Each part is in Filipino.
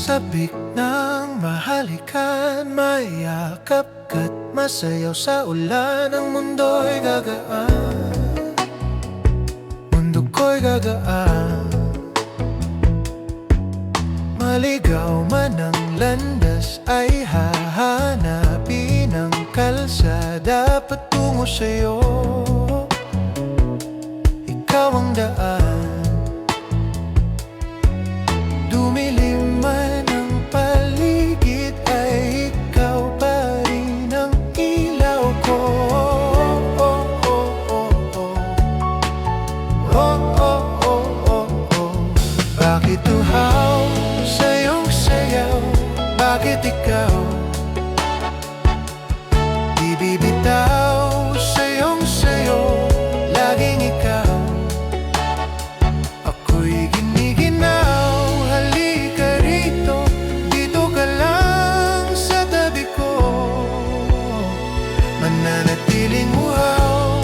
sabik ng mahalikan, mayakap ka't masayaw sa ulan. Ang mundo'y gagaan, mundo ko'y gagaan. Maligaw man ang landas ay hahanapin ang kalsada patungo sa'yo. Ikaw ang daan, dumilim man ang paligid ay ikaw pa rin ang ilaw ko. Oh, oh, oh, oh, oh. Oh, oh, oh, oh, oh. Bakit uhaw sa iyong sayaw? Bakit ikaw di bibitaw sa iyong sayo? Laging ikaw, ako'y giniginaw. Halika rito, dito ka lang sa tabi ko. Mananatiling uhaw,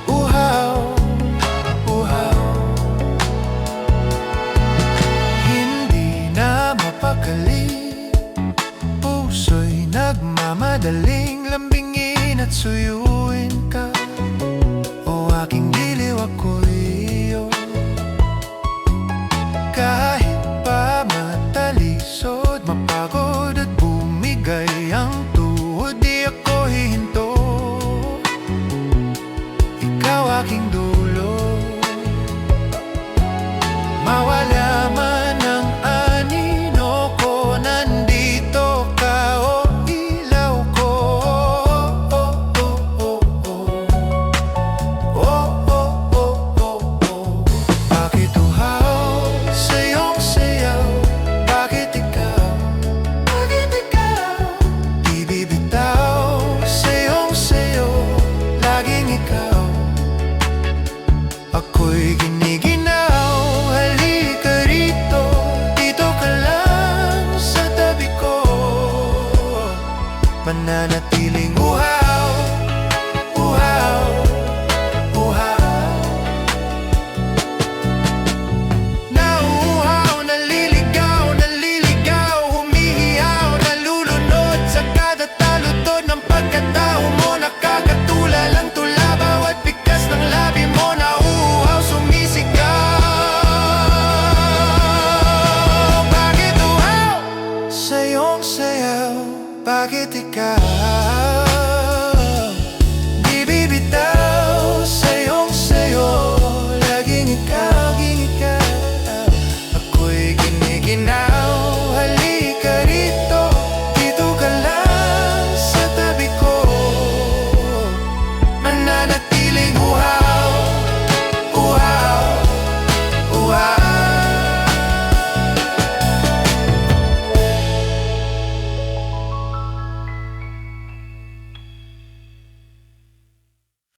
uhaw, uhaw. Hindi na mapakali, puso'y nagmamadaling lambingin at suyuin ka. O aking giliw, ako'y iyo. Kahit pa matalisod, mapagod at bumigay ang tuhod, di ako hihinto. Ikaw aking dulo, mawala man ang anino ko, nandito ka, o ilaw ko. Oh, oh, oh, oh. Oh, oh, oh, oh, oh. Bakit uhaw sa iyong sayaw? Bakit ikaw? Bakit ikaw di bibitaw sa iyong sayo? Laging ikaw, ako'y giniginaw. Halika rito, dito ka lang sa tabi ko. Mananatiling uhaw, uhaw, uhaw. Nauuhaw, naliligaw, naliligaw, humihiyaw, nalulunod sa kada talutod ng pagkatao mo. Nakakatula lang tula, bawat bigkas ng labi mo. Nauuhaw, sumisigaw. Bakit uhaw sa iyong sayaw? Bakit ikaw